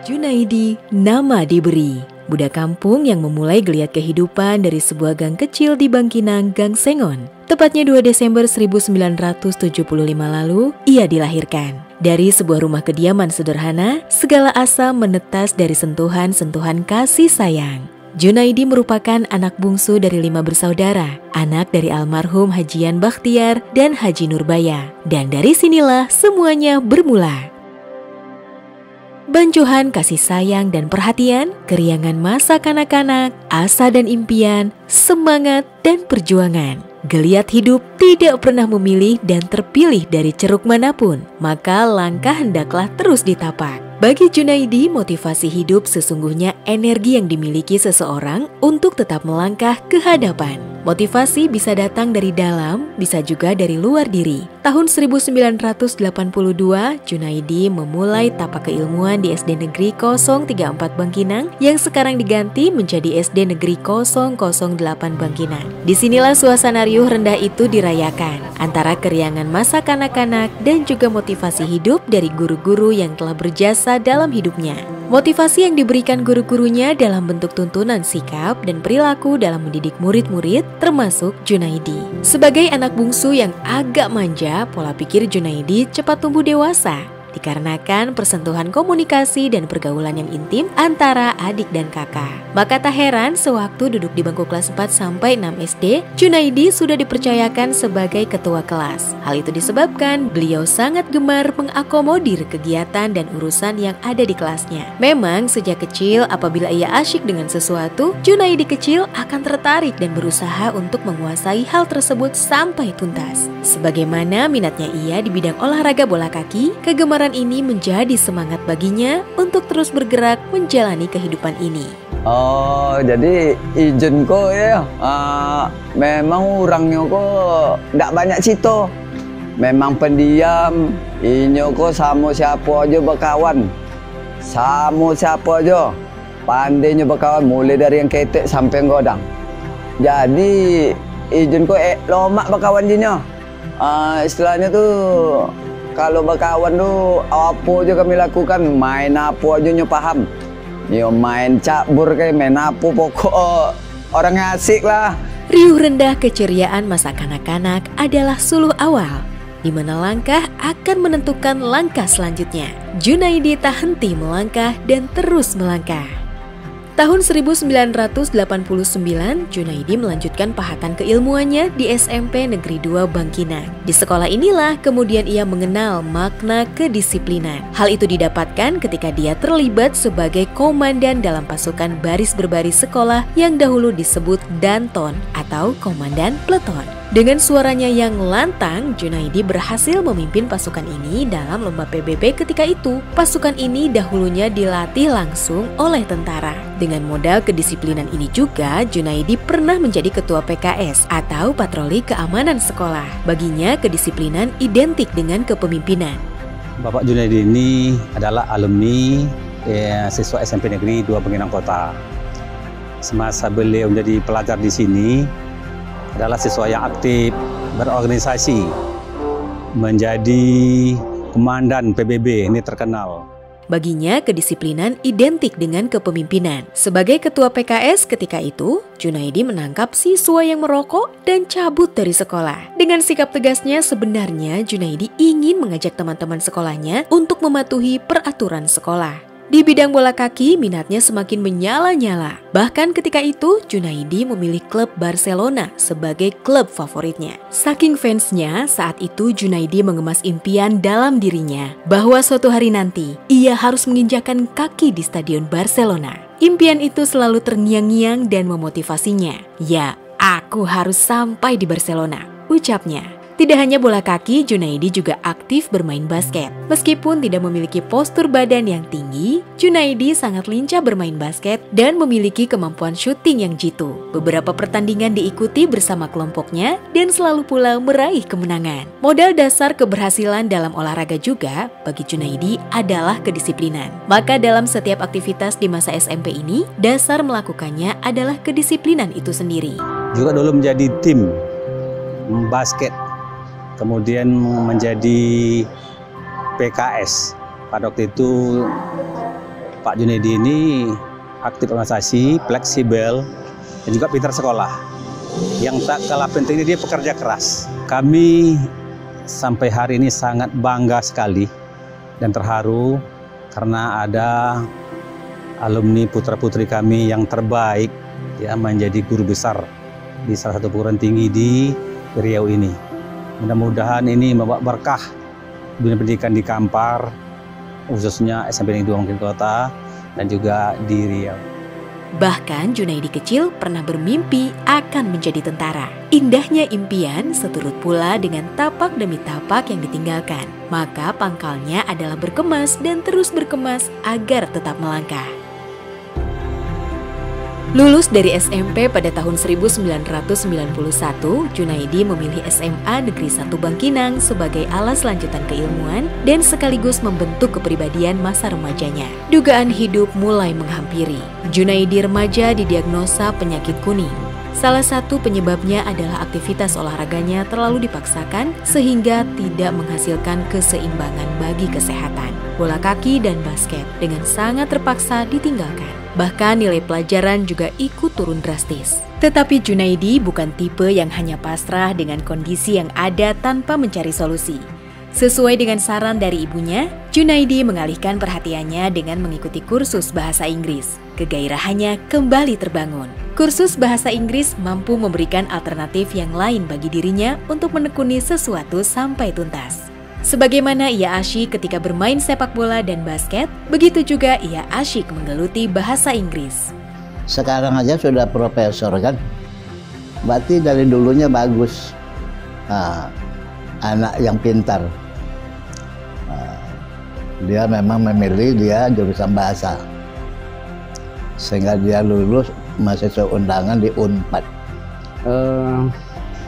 Junaidi, nama diberi. Budak kampung yang memulai geliat kehidupan dari sebuah gang kecil di Bangkinang, Gang Sengon. Tepatnya 2 Desember 1975 lalu, ia dilahirkan. Dari sebuah rumah kediaman sederhana, segala asa menetas dari sentuhan-sentuhan kasih sayang. Junaidi merupakan anak bungsu dari 5 bersaudara, anak dari almarhum Hajian Bakhtiar dan Haji Nurbaya. Dan dari sinilah semuanya bermula. Bancuhan kasih sayang dan perhatian, keriangan masa kanak-kanak, asa dan impian, semangat dan perjuangan. Geliat hidup tidak pernah memilih dan terpilih dari ceruk manapun, maka langkah hendaklah terus ditapak. Bagi Junaidi, motivasi hidup sesungguhnya energi yang dimiliki seseorang untuk tetap melangkah ke hadapan. Motivasi bisa datang dari dalam, bisa juga dari luar diri. Tahun 1982, Junaidi memulai tapak keilmuan di SD Negeri 034 Bangkinang yang sekarang diganti menjadi SD Negeri 008 Bangkinang. Disinilah suasana riuh rendah itu dirayakan, antara keriangan masa kanak-kanak dan juga motivasi hidup dari guru-guru yang telah berjasa dalam hidupnya. Motivasi yang diberikan guru-gurunya dalam bentuk tuntunan sikap dan perilaku dalam mendidik murid-murid, termasuk Junaidi. Sebagai anak bungsu yang agak manja, pola pikir Junaidi cepat tumbuh dewasa, dikarenakan persentuhan komunikasi dan pergaulan yang intim antara adik dan kakak. Maka tak heran sewaktu duduk di bangku kelas 4 sampai 6 SD, Junaidi sudah dipercayakan sebagai ketua kelas. Hal itu disebabkan beliau sangat gemar mengakomodir kegiatan dan urusan yang ada di kelasnya. Memang sejak kecil apabila ia asyik dengan sesuatu, Junaidi kecil akan tertarik dan berusaha untuk menguasai hal tersebut sampai tuntas. Sebagaimana minatnya ia di bidang olahraga bola kaki, kegemaran ini menjadi semangat baginya untuk terus bergerak menjalani kehidupan ini. Oh, jadi izin ko ya, memang orangnya ko nggak banyak cito, memang pendiam, inyo ko sama siapa aja berkawan, sama siapa aja, pandainya berkawan mulai dari yang ketek sampai yang godang. Jadi izin ko lomak berkawan jinyo, istilahnya tuh. Kalau berkawan tuh apa aja kami lakukan, main apa aja nyo paham. Yo main cabur kayak main apa pokok orang asik lah. Riuh rendah keceriaan masa kanak-kanak adalah suluh awal, di mana langkah akan menentukan langkah selanjutnya. Junaidi tak henti melangkah dan terus melangkah. Tahun 1989, Junaidi melanjutkan pahatan keilmuannya di SMP Negeri 2 Bangkinang. Di sekolah inilah kemudian ia mengenal makna kedisiplinan. Hal itu didapatkan ketika dia terlibat sebagai komandan dalam pasukan baris berbaris sekolah yang dahulu disebut Danton atau Komandan Peleton. Dengan suaranya yang lantang, Junaidi berhasil memimpin pasukan ini dalam lomba PBB ketika itu. Pasukan ini dahulunya dilatih langsung oleh tentara. Dengan modal kedisiplinan ini juga, Junaidi pernah menjadi ketua PKS atau patroli keamanan sekolah. Baginya, kedisiplinan identik dengan kepemimpinan. Bapak Junaidi ini adalah alumni siswa SMP Negeri 2 Bangkinang Kota. Semasa beliau menjadi pelajar di sini, adalah siswa yang aktif, berorganisasi, menjadi komandan PBB, ini terkenal. Baginya, kedisiplinan identik dengan kepemimpinan. Sebagai ketua PKS ketika itu, Junaidi menangkap siswa yang merokok dan cabut dari sekolah. Dengan sikap tegasnya, sebenarnya Junaidi ingin mengajak teman-teman sekolahnya untuk mematuhi peraturan sekolah. Di bidang bola kaki, minatnya semakin menyala-nyala. Bahkan ketika itu, Junaidi memilih klub Barcelona sebagai klub favoritnya. Saking fansnya, saat itu Junaidi mengemas impian dalam dirinya bahwa suatu hari nanti ia harus menginjakan kaki di Stadion Barcelona. Impian itu selalu terngiang-ngiang dan memotivasinya. Ya, aku harus sampai di Barcelona, ucapnya. Tidak hanya bola kaki, Junaidi juga aktif bermain basket. Meskipun tidak memiliki postur badan yang tinggi, Junaidi sangat lincah bermain basket dan memiliki kemampuan syuting yang jitu. Beberapa pertandingan diikuti bersama kelompoknya dan selalu pula meraih kemenangan. Modal dasar keberhasilan dalam olahraga juga bagi Junaidi adalah kedisiplinan. Maka dalam setiap aktivitas di masa SMP ini, dasar melakukannya adalah kedisiplinan itu sendiri. Juga dulu menjadi tim basket, kemudian menjadi PKS. Pada waktu itu Pak Junaidi ini aktif organisasi, fleksibel, dan juga pintar sekolah. Yang tak kalah pentingnya dia pekerja keras. Kami sampai hari ini sangat bangga sekali dan terharu karena ada alumni putra-putri kami yang terbaik ya menjadi guru besar di salah satu perguruan tinggi di Riau ini. Mudah-mudahan ini membawa berkah dunia pendidikan di Kampar, khususnya SMP Negeri 2 Bangkinang Kota dan juga di Riau. Bahkan Junaidi kecil pernah bermimpi akan menjadi tentara. Indahnya impian seturut pula dengan tapak demi tapak yang ditinggalkan. Maka pangkalnya adalah berkemas dan terus berkemas agar tetap melangkah. Lulus dari SMP pada tahun 1991, Junaidi memilih SMA Negeri 1 Bangkinang sebagai alas lanjutan keilmuan dan sekaligus membentuk kepribadian masa remajanya. Dugaan hidup mulai menghampiri. Junaidi remaja didiagnosa penyakit kuning. Salah satu penyebabnya adalah aktivitas olahraganya terlalu dipaksakan sehingga tidak menghasilkan keseimbangan bagi kesehatan. Bola kaki dan basket dengan sangat terpaksa ditinggalkan. Bahkan nilai pelajaran juga ikut turun drastis. Tetapi Junaidi bukan tipe yang hanya pasrah dengan kondisi yang ada tanpa mencari solusi. Sesuai dengan saran dari ibunya, Junaidi mengalihkan perhatiannya dengan mengikuti kursus bahasa Inggris. Kegairahannya kembali terbangun. Kursus bahasa Inggris mampu memberikan alternatif yang lain bagi dirinya untuk menekuni sesuatu sampai tuntas. Sebagaimana ia asyik ketika bermain sepak bola dan basket, begitu juga ia asyik menggeluti bahasa Inggris. Sekarang aja sudah profesor kan, berarti dari dulunya bagus. Anak yang pintar. Dia memang memilih dia jurusan bahasa. Sehingga dia lulus mahasiswa undangan di Unpad.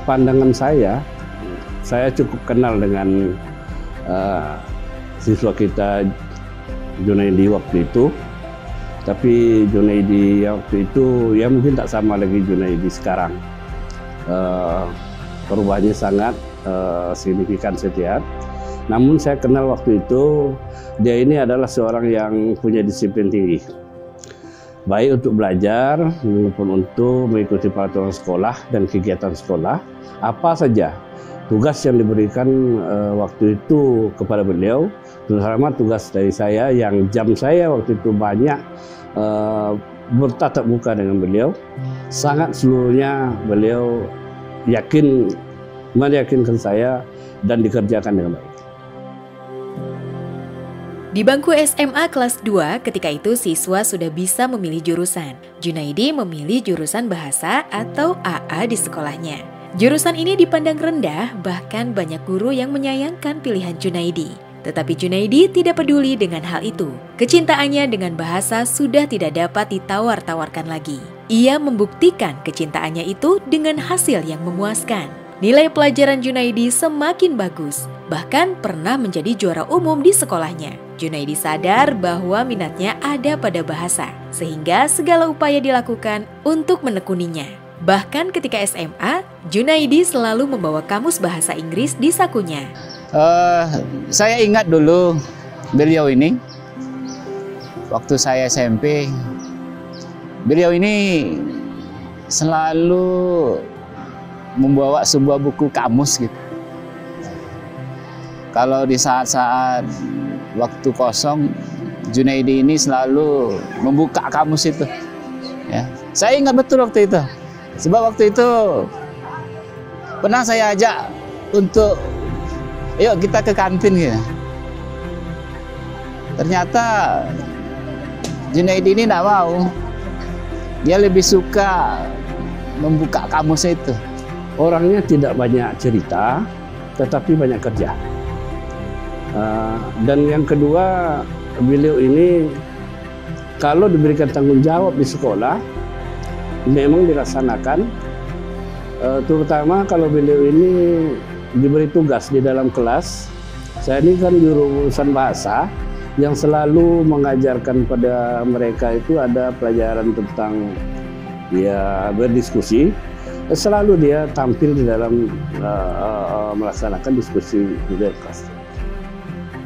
Pandangan saya cukup kenal dengan siswa kita Junaidi waktu itu, tapi Junaidi waktu itu ya mungkin tak sama lagi Junaidi sekarang. Perubahannya sangat signifikan setiap. Namun saya kenal waktu itu dia ini adalah seorang yang punya disiplin tinggi, baik untuk belajar maupun untuk mengikuti peraturan sekolah dan kegiatan sekolah. Apa saja tugas yang diberikan waktu itu kepada beliau, terutama tugas dari saya yang jam saya waktu itu banyak bertatap muka dengan beliau, sangat seluruhnya beliau meyakinkan saya dan dikerjakan dengan baik. Di bangku SMA kelas 2, ketika itu siswa sudah bisa memilih jurusan. Junaidi memilih jurusan bahasa atau AA di sekolahnya. Jurusan ini dipandang rendah, bahkan banyak guru yang menyayangkan pilihan Junaidi. Tetapi Junaidi tidak peduli dengan hal itu. Kecintaannya dengan bahasa sudah tidak dapat ditawar-tawarkan lagi. Ia membuktikan kecintaannya itu dengan hasil yang memuaskan. Nilai pelajaran Junaidi semakin bagus, bahkan pernah menjadi juara umum di sekolahnya. Junaidi sadar bahwa minatnya ada pada bahasa, sehingga segala upaya dilakukan untuk menekuninya. Bahkan ketika SMA, Junaidi selalu membawa kamus bahasa Inggris di sakunya. Saya ingat dulu beliau ini, waktu saya SMP, beliau ini selalu membawa sebuah buku kamus gitu. Kalau di saat-saat waktu kosong, Junaidi ini selalu membuka kamus itu. Ya, saya ingat betul waktu itu. Sebab waktu itu pernah saya ajak untuk, yuk kita ke kantin gitu. Ternyata Junaidi ini tidak mau. Dia lebih suka membuka kamus itu. Orangnya tidak banyak cerita, tetapi banyak kerja. Dan yang kedua, beliau ini kalau diberikan tanggung jawab di sekolah, memang dilaksanakan. Terutama kalau beliau ini diberi tugas di dalam kelas. Saya ini kan jurusan bahasa, yang selalu mengajarkan pada mereka itu ada pelajaran tentang ya berdiskusi. Selalu dia tampil di dalam melaksanakan diskusi di dalam kelas.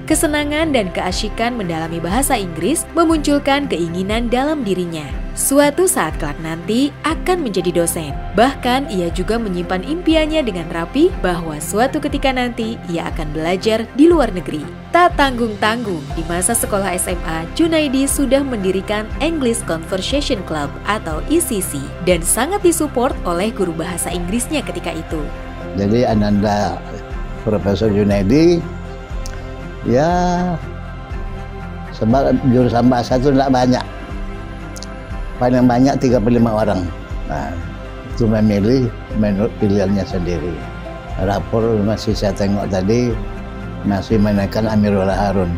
Kesenangan dan keasyikan mendalami bahasa Inggris memunculkan keinginan dalam dirinya. Suatu saat kelak nanti akan menjadi dosen. Bahkan ia juga menyimpan impiannya dengan rapi bahwa suatu ketika nanti ia akan belajar di luar negeri. Tak tanggung-tanggung, di masa sekolah SMA, Junaidi sudah mendirikan English Conversation Club atau ECC dan sangat disupport oleh guru bahasa Inggrisnya ketika itu. Jadi Ananda Profesor Junaidi, ya sebab jurusan bahasa itu tidak banyak. Paling banyak 35 orang. Nah, itu memilih menurut pilihannya sendiri. Rapor masih saya tengok tadi, masih menaikkan Amirullah Harun.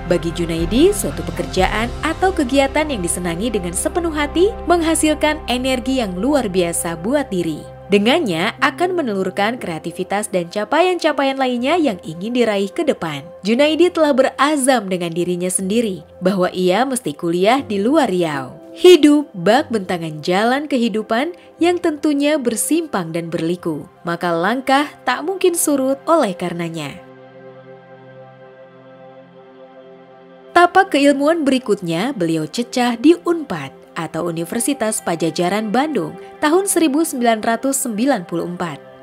Bagi Junaidi, suatu pekerjaan atau kegiatan yang disenangi dengan sepenuh hati menghasilkan energi yang luar biasa buat diri. Dengannya akan menelurkan kreativitas dan capaian-capaian lainnya yang ingin diraih ke depan. Junaidi telah berazam dengan dirinya sendiri bahwa ia mesti kuliah di luar Riau. Hidup bak bentangan jalan kehidupan yang tentunya bersimpang dan berliku, maka langkah tak mungkin surut oleh karenanya. Tapak keilmuan berikutnya beliau cecah di UNPAD atau Universitas Pajajaran Bandung tahun 1994.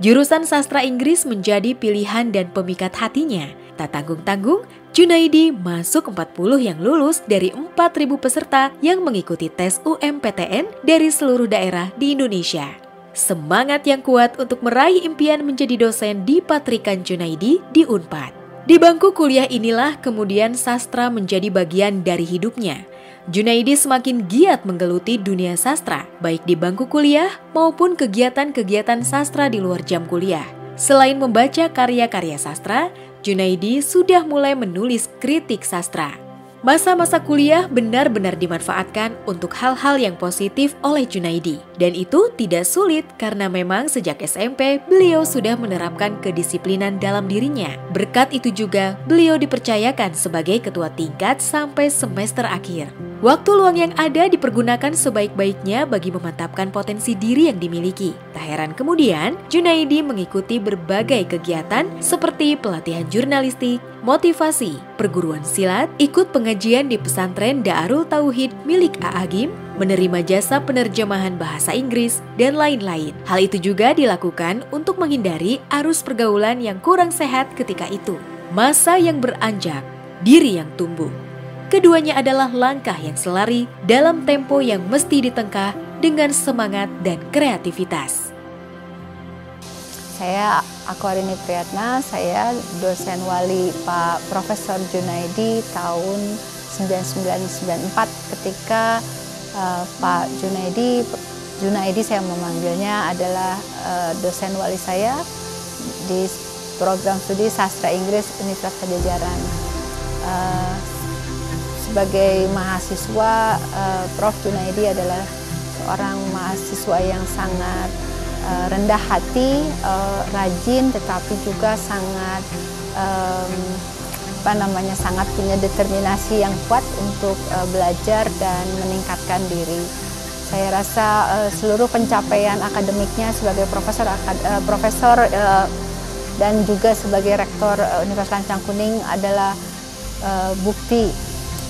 Jurusan sastra Inggris menjadi pilihan dan pemikat hatinya. Tak tanggung-tanggung, Junaidi masuk 40 yang lulus dari 4.000 peserta yang mengikuti tes UMPTN dari seluruh daerah di Indonesia. Semangat yang kuat untuk meraih impian menjadi dosen dipatrikan Junaidi di UNPAD. Di bangku kuliah inilah kemudian sastra menjadi bagian dari hidupnya. Junaidi semakin giat menggeluti dunia sastra, baik di bangku kuliah maupun kegiatan-kegiatan sastra di luar jam kuliah. Selain membaca karya-karya sastra, Junaidi sudah mulai menulis kritik sastra. Masa-masa kuliah benar-benar dimanfaatkan untuk hal-hal yang positif oleh Junaidi. Dan itu tidak sulit karena memang sejak SMP beliau sudah menerapkan kedisiplinan dalam dirinya. Berkat itu juga beliau dipercayakan sebagai ketua tingkat sampai semester akhir. Waktu luang yang ada dipergunakan sebaik-baiknya bagi memantapkan potensi diri yang dimiliki. Tak heran kemudian, Junaidi mengikuti berbagai kegiatan seperti pelatihan jurnalistik, motivasi, perguruan silat, ikut pengajian di pesantren Daarul Tauhid milik A'agim, menerima jasa penerjemahan bahasa Inggris, dan lain-lain. Hal itu juga dilakukan untuk menghindari arus pergaulan yang kurang sehat ketika itu. Masa yang beranjak, diri yang tumbuh. Keduanya adalah langkah yang selari dalam tempo yang mesti ditengkah dengan semangat dan kreativitas. Saya Akwarini Priyatna, saya dosen wali Pak Profesor Junaidi tahun 1994 ketika Pak Junaidi saya memanggilnya adalah dosen wali saya di program studi Sastra Inggris Universitas Pajajaran. Sebagai mahasiswa, Prof. Junaidi adalah seorang mahasiswa yang sangat rendah hati, rajin, tetapi juga sangat sangat punya determinasi yang kuat untuk belajar dan meningkatkan diri. Saya rasa seluruh pencapaian akademiknya sebagai profesor dan juga sebagai rektor Universitas Lancang Kuning adalah bukti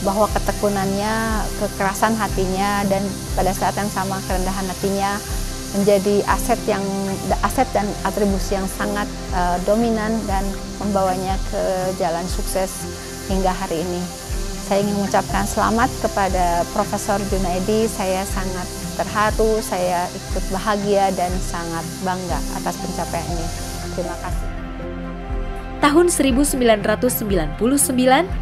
bahwa ketekunannya, kekerasan hatinya, dan pada saat yang sama kerendahan hatinya menjadi aset dan atribusi yang sangat dominan dan membawanya ke jalan sukses hingga hari ini. Saya ingin mengucapkan selamat kepada Profesor Junaidi. Saya sangat terharu, saya ikut bahagia dan sangat bangga atas pencapaiannya. Terima kasih. Tahun 1999,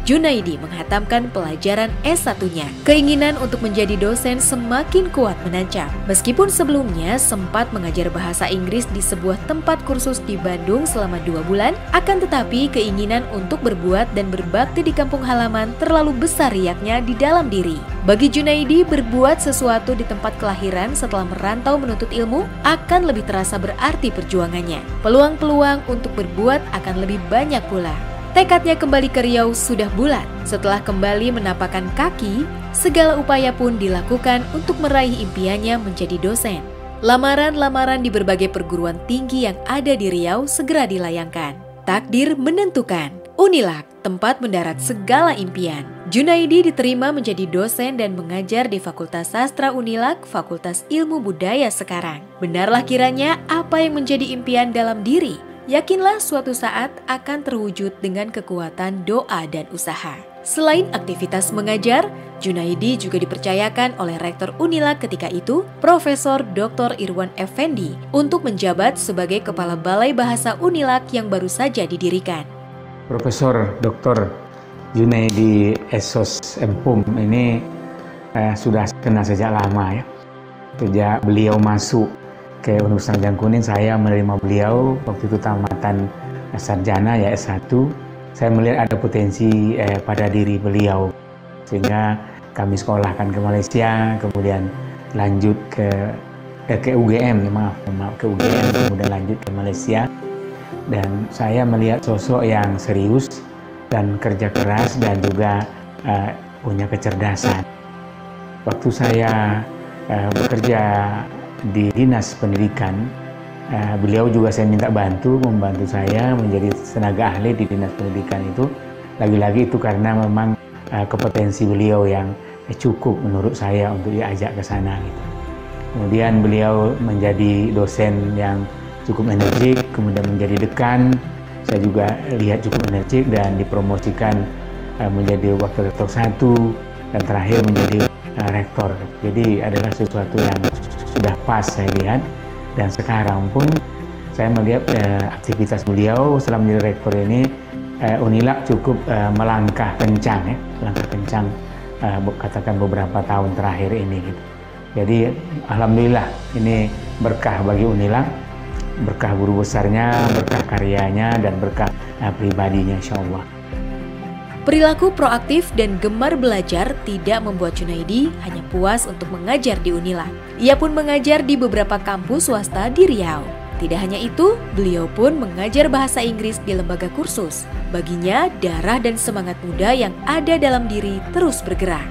Junaidi menghatamkan pelajaran S1-nya. Keinginan untuk menjadi dosen semakin kuat menancap. Meskipun sebelumnya sempat mengajar bahasa Inggris di sebuah tempat kursus di Bandung selama 2 bulan, akan tetapi keinginan untuk berbuat dan berbakti di kampung halaman terlalu besar riaknya di dalam diri. Bagi Junaidi, berbuat sesuatu di tempat kelahiran setelah merantau menuntut ilmu akan lebih terasa berarti perjuangannya. Peluang-peluang untuk berbuat akan lebih banyak pula. Tekadnya kembali ke Riau sudah bulat. Setelah kembali menapakkan kaki, segala upaya pun dilakukan untuk meraih impiannya menjadi dosen. Lamaran-lamaran di berbagai perguruan tinggi yang ada di Riau segera dilayangkan. Takdir menentukan. Unilak, tempat mendarat segala impian. Junaidi diterima menjadi dosen dan mengajar di Fakultas Sastra Unilak, Fakultas Ilmu Budaya sekarang. Benarlah kiranya apa yang menjadi impian dalam diri. Yakinlah suatu saat akan terwujud dengan kekuatan doa dan usaha. Selain aktivitas mengajar, Junaidi juga dipercayakan oleh Rektor Unilak ketika itu, Profesor Dr. Irwan Effendi, untuk menjabat sebagai Kepala Balai Bahasa Unilak yang baru saja didirikan. Profesor Dr. Junaidi Esos Empum ini sudah kenal sejak lama ya. Sejak beliau masuk ke Universitas Tanjung Kuning, saya menerima beliau waktu itu tamatan sarjana ya S1. Saya melihat ada potensi pada diri beliau, sehingga kami sekolahkan ke Malaysia, kemudian lanjut ke UGM, ke UGM, kemudian lanjut ke Malaysia. Dan saya melihat sosok yang serius dan kerja keras dan juga punya kecerdasan. Waktu saya bekerja di Dinas Pendidikan, beliau juga saya minta membantu saya menjadi tenaga ahli di Dinas Pendidikan itu. Lagi-lagi itu karena memang kompetensi beliau yang cukup menurut saya untuk diajak ke sana gitu. Kemudian beliau menjadi dosen yang cukup energik, kemudian menjadi dekan. Saya juga lihat cukup energik dan dipromosikan menjadi wakil rektor 1 dan terakhir menjadi rektor. Jadi adalah sesuatu yang sudah pas saya lihat. Dan sekarang pun saya melihat aktivitas beliau selama menjadi rektor ini, Unilak cukup melangkah kencang ya, katakan beberapa tahun terakhir ini gitu. Jadi alhamdulillah ini berkah bagi Unilak, berkah guru besarnya, berkah karyanya, dan berkah pribadinya insya Allah. Perilaku proaktif dan gemar belajar tidak membuat Junaidi hanya puas untuk mengajar di Unilak. Ia pun mengajar di beberapa kampus swasta di Riau. Tidak hanya itu, beliau pun mengajar bahasa Inggris di lembaga kursus. Baginya, darah dan semangat muda yang ada dalam diri terus bergerak.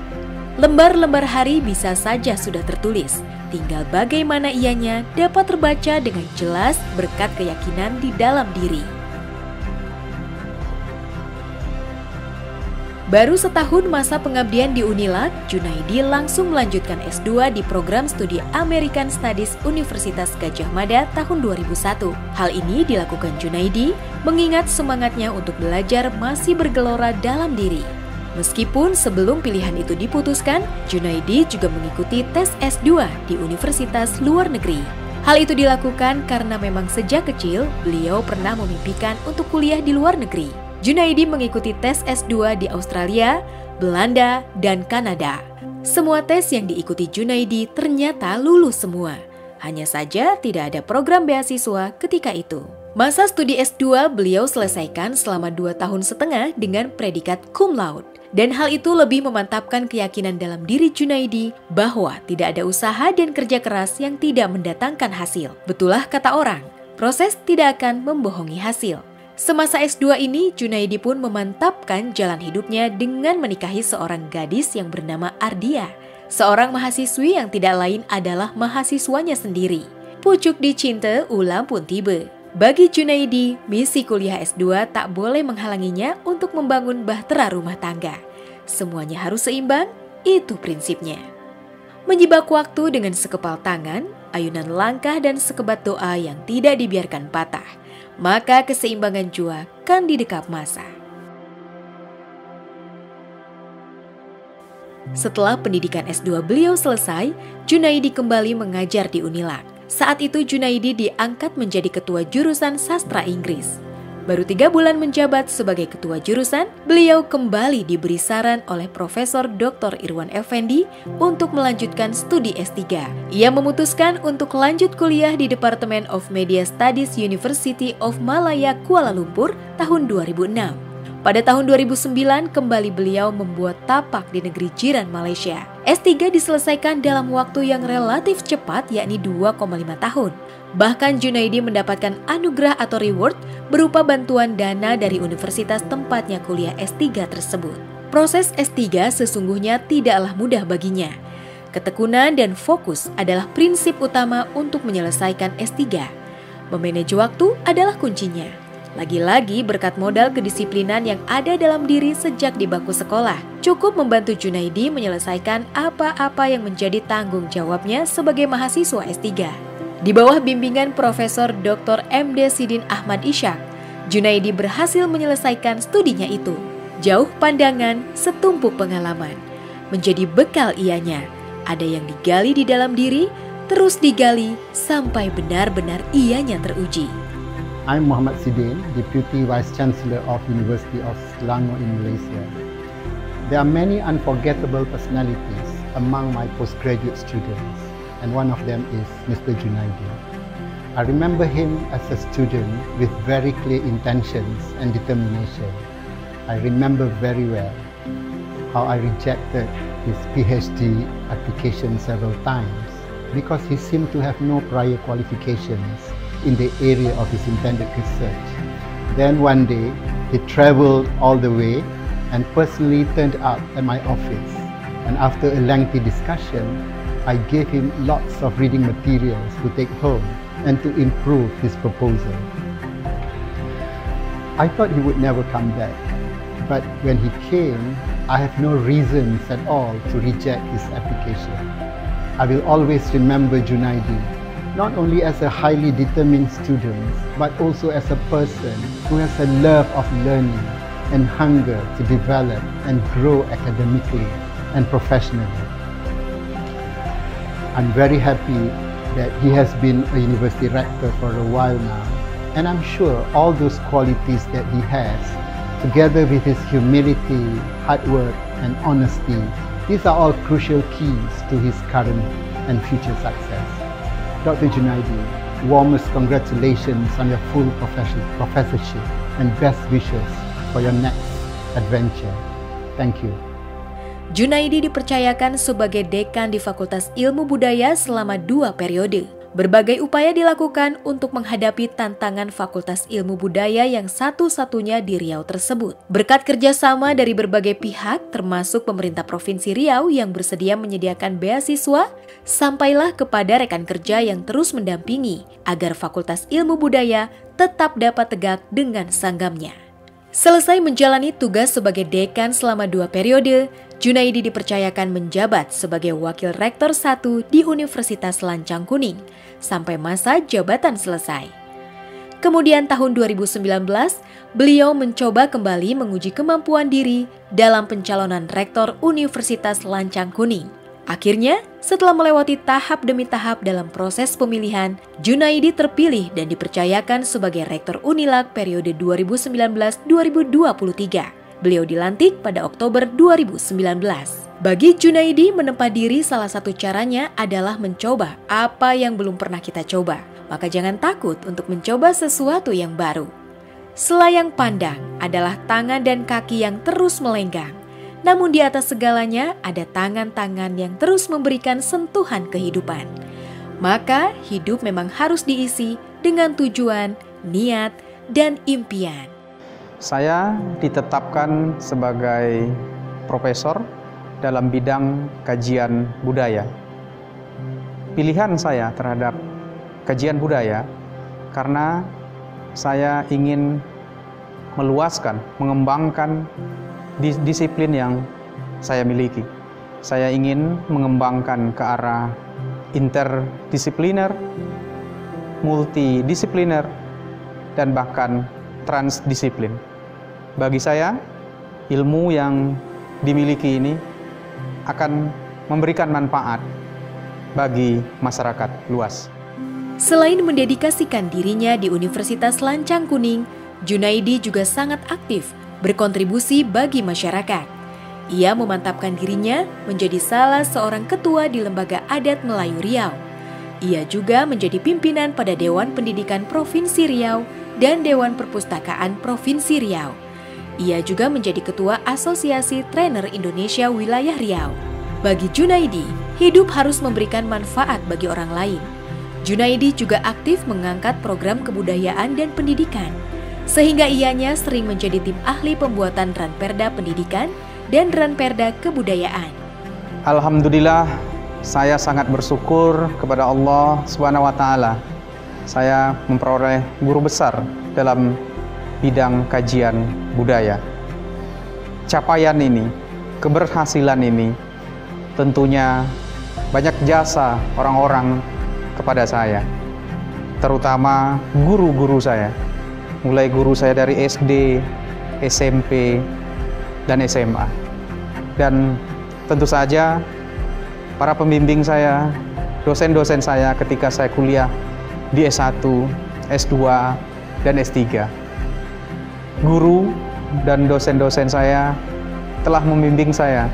Lembar-lembar hari bisa saja sudah tertulis, tinggal bagaimana ianya dapat terbaca dengan jelas berkat keyakinan di dalam diri. Baru setahun masa pengabdian di Unilak, Junaidi langsung melanjutkan S2 di program studi American Studies Universitas Gadjah Mada tahun 2001. Hal ini dilakukan Junaidi mengingat semangatnya untuk belajar masih bergelora dalam diri. Meskipun sebelum pilihan itu diputuskan, Junaidi juga mengikuti tes S2 di universitas luar negeri. Hal itu dilakukan karena memang sejak kecil beliau pernah memimpikan untuk kuliah di luar negeri. Junaidi mengikuti tes S2 di Australia, Belanda, dan Kanada. Semua tes yang diikuti Junaidi ternyata lulus semua. Hanya saja tidak ada program beasiswa ketika itu. Masa studi S2 beliau selesaikan selama 2,5 tahun dengan predikat cum laude. Dan hal itu lebih memantapkan keyakinan dalam diri Junaidi bahwa tidak ada usaha dan kerja keras yang tidak mendatangkan hasil. Betullah kata orang, proses tidak akan membohongi hasil. Semasa S2 ini, Junaidi pun memantapkan jalan hidupnya dengan menikahi seorang gadis yang bernama Ardia. Seorang mahasiswi yang tidak lain adalah mahasiswanya sendiri. Pucuk dicinta, ulam pun tiba. Bagi Junaidi, misi kuliah S2 tak boleh menghalanginya untuk membangun bahtera rumah tangga. Semuanya harus seimbang, itu prinsipnya. Menyibak waktu dengan sekepal tangan, ayunan langkah dan sekebat doa yang tidak dibiarkan patah. Maka keseimbangan jua kan didekap masa. Setelah pendidikan S2 beliau selesai, Junaidi kembali mengajar di Unilak. Saat itu Junaidi diangkat menjadi ketua jurusan sastra Inggris. Baru 3 bulan menjabat sebagai ketua jurusan, beliau kembali diberi saran oleh Profesor Dr. Irwan Effendi untuk melanjutkan studi S3. Ia memutuskan untuk lanjut kuliah di Department of Media Studies University of Malaya, Kuala Lumpur tahun 2006. Pada tahun 2009 kembali beliau membuat tapak di negeri jiran Malaysia. S3 diselesaikan dalam waktu yang relatif cepat, yakni 2,5 tahun. Bahkan Junaidi mendapatkan anugerah atau reward berupa bantuan dana dari universitas tempatnya kuliah S3 tersebut. Proses S3 sesungguhnya tidaklah mudah baginya. Ketekunan dan fokus adalah prinsip utama untuk menyelesaikan S3. Memanage waktu adalah kuncinya. Lagi-lagi berkat modal kedisiplinan yang ada dalam diri sejak di bangku sekolah, cukup membantu Junaidi menyelesaikan apa-apa yang menjadi tanggung jawabnya sebagai mahasiswa S3. Di bawah bimbingan Profesor Dr. M.D. Sidin Ahmad Ishak, Junaidi berhasil menyelesaikan studinya itu. Jauh pandangan, setumpuk pengalaman. Menjadi bekal ianya. Ada yang digali di dalam diri, terus digali sampai benar-benar ianya teruji. I'm Muhammad Sidin, Deputy Vice Chancellor of University of Selangor in Malaysia. There are many unforgettable personalities among my postgraduate students, and one of them is Mr. Junaidi. I remember him as a student with very clear intentions and determination. I remember very well how I rejected his PhD application several times because he seemed to have no prior qualifications in the area of his intended research. Then one day, he traveled all the way and personally turned up at my office. And after a lengthy discussion, I gave him lots of reading materials to take home and to improve his proposal. I thought he would never come back, but when he came, I have no reasons at all to reject his application. I will always remember Junaidi, not only as a highly determined student, but also as a person who has a love of learning and hunger to develop and grow academically and professionally. I'm very happy that he has been a university rector for a while now, and I'm sure all those qualities that he has, together with his humility, hard work, and honesty, these are all crucial keys to his current and future success. Dr. Junaidi, warmest congratulations on your full professorship and best wishes for your next adventure. Thank you. Junaidi dipercayakan sebagai dekan di Fakultas Ilmu Budaya selama 2 periode. Berbagai upaya dilakukan untuk menghadapi tantangan Fakultas Ilmu Budaya yang satu-satunya di Riau tersebut. Berkat kerjasama dari berbagai pihak, termasuk pemerintah Provinsi Riau yang bersedia menyediakan beasiswa, sampailah kepada rekan kerja yang terus mendampingi agar Fakultas Ilmu Budaya tetap dapat tegak dengan sanggamnya. Selesai menjalani tugas sebagai dekan selama 2 periode, Junaidi dipercayakan menjabat sebagai Wakil Rektor 1 di Universitas Lancang Kuning sampai masa jabatan selesai. Kemudian tahun 2019, beliau mencoba kembali menguji kemampuan diri dalam pencalonan Rektor Universitas Lancang Kuning. Akhirnya, setelah melewati tahap demi tahap dalam proses pemilihan, Junaidi terpilih dan dipercayakan sebagai Rektor Unilag periode 2019-2023. Beliau dilantik pada Oktober 2019. Bagi Junaidi, menempa diri salah satu caranya adalah mencoba apa yang belum pernah kita coba. Maka jangan takut untuk mencoba sesuatu yang baru. Selayang pandang adalah tangan dan kaki yang terus melenggang. Namun di atas segalanya ada tangan-tangan yang terus memberikan sentuhan kehidupan. Maka hidup memang harus diisi dengan tujuan, niat, dan impian. Saya ditetapkan sebagai profesor dalam bidang kajian budaya. Pilihan saya terhadap kajian budaya karena saya ingin meluaskan, mengembangkan disiplin yang saya miliki. Saya ingin mengembangkan ke arah interdisipliner, multidisipliner, dan bahkan transdisiplin. Bagi saya, ilmu yang dimiliki ini akan memberikan manfaat bagi masyarakat luas. Selain mendedikasikan dirinya di Universitas Lancang Kuning, Junaidi juga sangat aktif berkontribusi bagi masyarakat. Ia memantapkan dirinya menjadi salah seorang ketua di Lembaga Adat Melayu Riau. Ia juga menjadi pimpinan pada Dewan Pendidikan Provinsi Riau dan Dewan Perpustakaan Provinsi Riau. Ia juga menjadi ketua Asosiasi Trainer Indonesia Wilayah Riau. Bagi Junaidi, hidup harus memberikan manfaat bagi orang lain. Junaidi juga aktif mengangkat program kebudayaan dan pendidikan, sehingga ianya sering menjadi tim ahli pembuatan Ranperda Pendidikan dan Ranperda Kebudayaan. Alhamdulillah, saya sangat bersyukur kepada Allah SWT. Saya memperoleh guru besar dalam bidang kajian budaya. Capaian ini, keberhasilan ini tentunya banyak jasa orang-orang kepada saya, terutama guru-guru saya. Mulai guru saya dari SD, SMP, dan SMA. Dan tentu saja para pembimbing saya, dosen-dosen saya ketika saya kuliah di S1, S2, dan S3. Guru dan dosen-dosen saya telah membimbing saya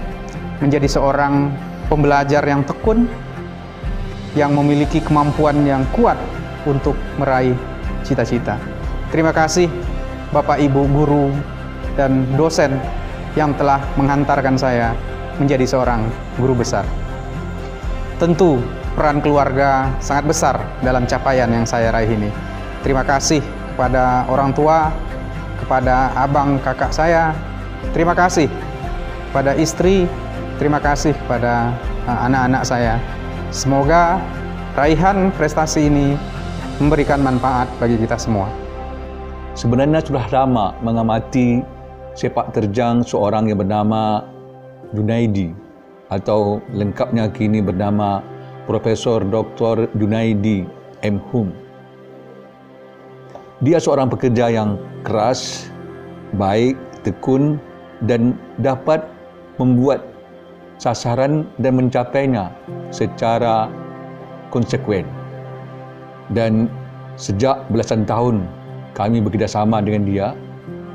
menjadi seorang pembelajar yang tekun, yang memiliki kemampuan yang kuat untuk meraih cita-cita. Terima kasih Bapak Ibu guru dan dosen yang telah menghantarkan saya menjadi seorang guru besar. Tentu peran keluarga sangat besar dalam capaian yang saya raih ini. Terima kasih kepada orang tua, kepada abang kakak saya, terima kasih kepada istri, terima kasih kepada anak-anak saya. Semoga raihan prestasi ini memberikan manfaat bagi kita semua. Sebenarnya sudah lama mengamati sepak terjang seorang yang bernama Junaidi, atau lengkapnya kini bernama Profesor Dr. Junaidi M. Hum. Dia seorang pekerja yang keras, baik, tekun, dan dapat membuat sasaran dan mencapainya secara konsekuen. Dan sejak belasan tahun kami bekerjasama dengan dia,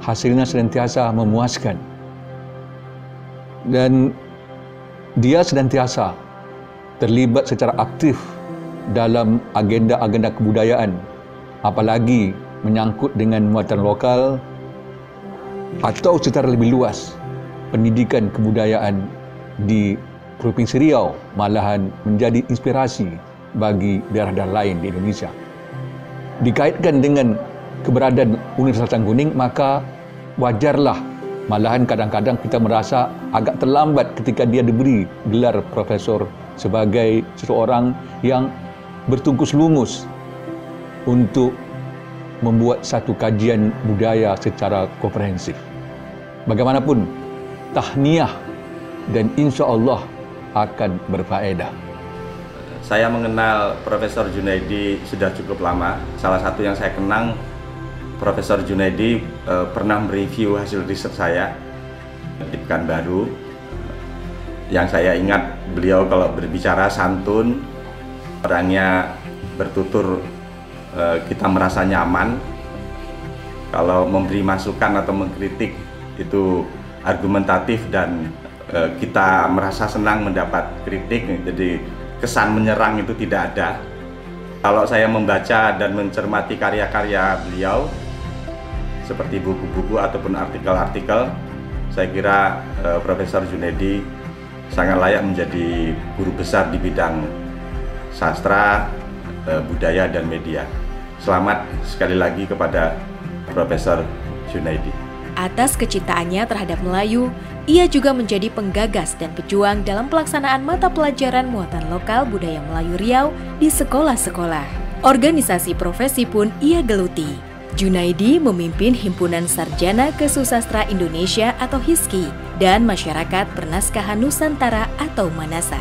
hasilnya senantiasa memuaskan. Dan dia senantiasa terlibat secara aktif dalam agenda-agenda kebudayaan, apalagi menyangkut dengan muatan lokal atau secara lebih luas pendidikan kebudayaan di Provinsi Riau, malahan menjadi inspirasi bagi daerah-daerah lain di Indonesia. Dikaitkan dengan keberadaan Universitas Ladang Kuning, maka wajarlah malahan kadang-kadang kita merasa agak terlambat ketika dia diberi gelar profesor sebagai seseorang yang bertungkus lumus untuk membuat satu kajian budaya secara komprehensif. Bagaimanapun, tahniah dan insya Allah akan berfaedah. Saya mengenal Profesor Junaidi sudah cukup lama. Salah satu yang saya kenang, Profesor Junaidi pernah mereview hasil riset saya di Pekanbaru. Yang saya ingat, beliau kalau berbicara santun, orangnya bertutur kita merasa nyaman. Kalau memberi masukan atau mengkritik itu argumentatif dan kita merasa senang mendapat kritik. Jadi kesan menyerang itu tidak ada. Kalau saya membaca dan mencermati karya-karya beliau seperti buku-buku ataupun artikel-artikel, saya kira Profesor Junaidi sangat layak menjadi guru besar di bidang sastra, budaya, dan media. Selamat sekali lagi kepada Profesor Junaidi. Atas kecintaannya terhadap Melayu, ia juga menjadi penggagas dan pejuang dalam pelaksanaan mata pelajaran muatan lokal budaya Melayu Riau di sekolah-sekolah. Organisasi profesi pun ia geluti. Junaidi memimpin Himpunan Sarjana Kesusastra Indonesia atau HISKI dan Masyarakat Pernaskahan Nusantara atau MANASA.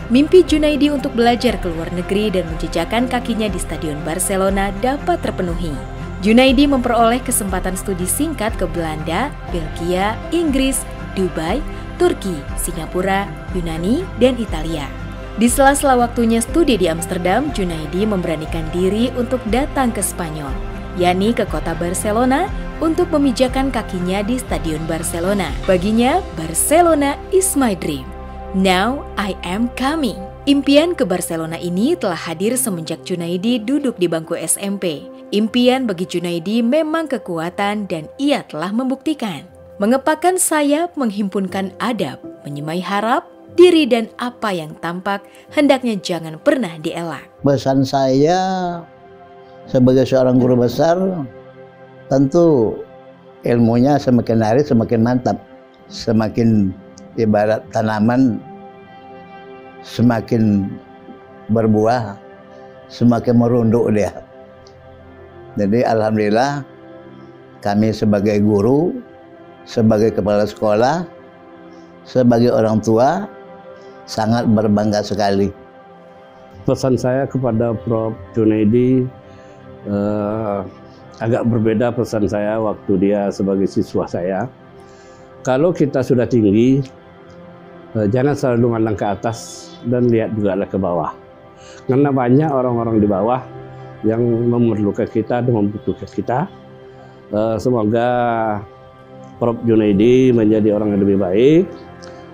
Mimpi Junaidi untuk belajar ke luar negeri dan menjejakkan kakinya di Stadion Barcelona dapat terpenuhi. Junaidi memperoleh kesempatan studi singkat ke Belanda, Belgia, Inggris, Dubai, Turki, Singapura, Yunani, dan Italia. Di sela-sela waktunya studi di Amsterdam, Junaidi memberanikan diri untuk datang ke Spanyol, yakni ke kota Barcelona untuk memijakan kakinya di Stadion Barcelona. Baginya, Barcelona is my dream. Now I am coming. Impian ke Barcelona ini telah hadir semenjak Junaidi duduk di bangku SMP. Impian bagi Junaidi memang kekuatan dan ia telah membuktikan. Mengepakkan sayap, menghimpunkan adab, menyemai harap, diri dan apa yang tampak hendaknya jangan pernah dielak. Pesan saya sebagai seorang guru besar, tentu ilmunya semakin hari semakin mantap. Semakin ibarat tanaman, semakin berbuah, semakin merunduk dia. Jadi alhamdulillah kami sebagai guru, sebagai kepala sekolah, sebagai orang tua, sangat berbangga sekali. Pesan saya kepada Prof. Junaidi agak berbeda pesan saya waktu dia sebagai siswa saya. Kalau kita sudah tinggi, jangan selalu memandang ke atas dan lihat juga ke bawah. Karena banyak orang-orang di bawah yang memerlukan kita dan membutuhkan kita. Semoga Prof. Junaidi menjadi orang yang lebih baik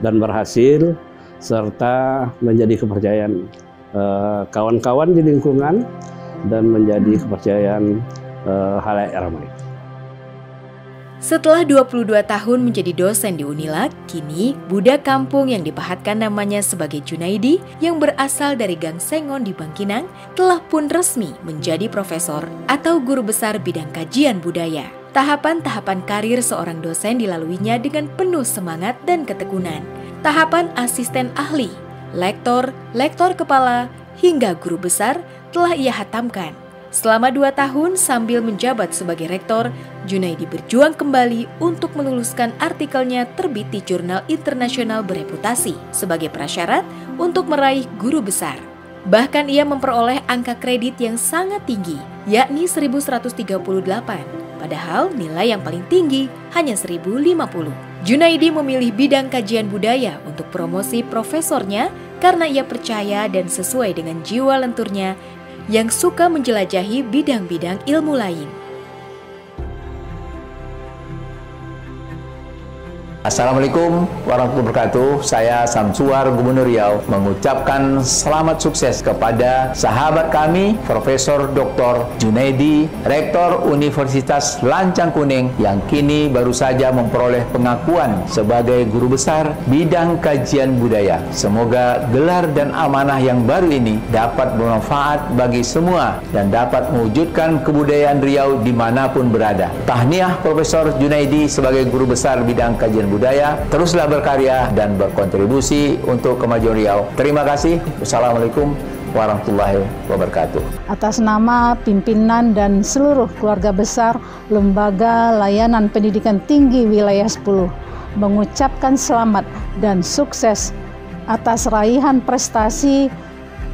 dan berhasil, serta menjadi kepercayaan kawan-kawan di lingkungan dan menjadi kepercayaan halayak ramai. Setelah 22 tahun menjadi dosen di Unilak, kini budak kampung yang dipahatkan namanya sebagai Junaidi yang berasal dari Gang Sengon di Bangkinang telah pun resmi menjadi profesor atau guru besar bidang kajian budaya. Tahapan-tahapan karir seorang dosen dilaluinya dengan penuh semangat dan ketekunan. Tahapan asisten ahli, lektor, lektor kepala, hingga guru besar telah ia hatamkan. Selama 2 tahun sambil menjabat sebagai rektor, Junaidi berjuang kembali untuk meluluskan artikelnya terbit di jurnal internasional bereputasi sebagai prasyarat untuk meraih guru besar. Bahkan ia memperoleh angka kredit yang sangat tinggi, yakni 1138, padahal nilai yang paling tinggi hanya 1050. Junaidi memilih bidang kajian budaya untuk promosi profesornya karena ia percaya dan sesuai dengan jiwa lenturnya yang suka menjelajahi bidang-bidang ilmu lain. Assalamualaikum warahmatullahi wabarakatuh. Saya Samsuar, Gubernur Riau, mengucapkan selamat sukses kepada sahabat kami, Profesor Dr. Junaidi, Rektor Universitas Lancang Kuning, yang kini baru saja memperoleh pengakuan sebagai guru besar bidang kajian budaya. Semoga gelar dan amanah yang baru ini dapat bermanfaat bagi semua dan dapat mewujudkan kebudayaan Riau dimanapun berada. Tahniah Profesor Junaidi sebagai guru besar bidang kajian budaya, teruslah berkarya dan berkontribusi untuk kemajuan Riau. Terima kasih. Wassalamualaikum warahmatullahi wabarakatuh. Atas nama pimpinan dan seluruh keluarga besar Lembaga Layanan Pendidikan Tinggi Wilayah 10, mengucapkan selamat dan sukses atas raihan prestasi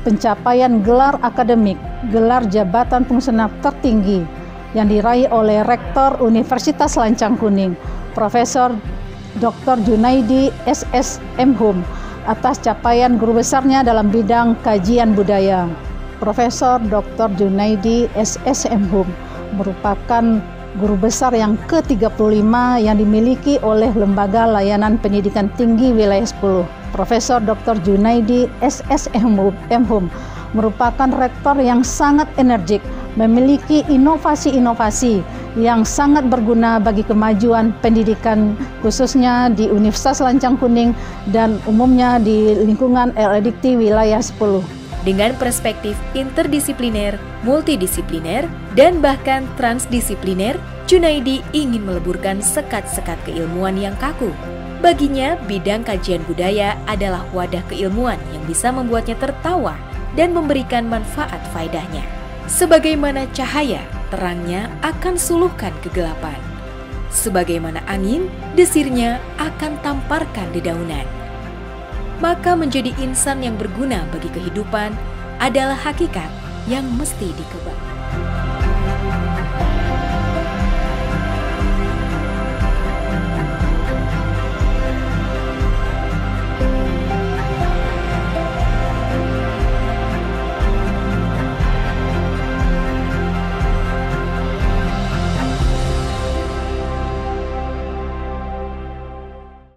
pencapaian gelar akademik, gelar jabatan fungsional tertinggi yang diraih oleh Rektor Universitas Lancang Kuning, Profesor Dr. Junaidi SSMhum, atas capaian guru besarnya dalam bidang kajian budaya. Profesor Dr. Junaidi SSMhum merupakan guru besar yang ke-35 yang dimiliki oleh Lembaga Layanan Pendidikan Tinggi Wilayah 10. Profesor Dr. Junaidi SSMhum merupakan rektor yang sangat energik, memiliki inovasi-inovasi yang sangat berguna bagi kemajuan pendidikan, khususnya di Universitas Lancang Kuning dan umumnya di lingkungan LLDikti Wilayah 10. Dengan perspektif interdisipliner, multidisipliner, dan bahkan transdisipliner, Junaidi ingin meleburkan sekat-sekat keilmuan yang kaku. Baginya, bidang kajian budaya adalah wadah keilmuan yang bisa membuatnya tertawa dan memberikan manfaat faedahnya. Sebagaimana cahaya, terangnya akan suluhkan kegelapan. Sebagaimana angin, desirnya akan tamparkan dedaunan. Maka menjadi insan yang berguna bagi kehidupan adalah hakikat yang mesti dikebang.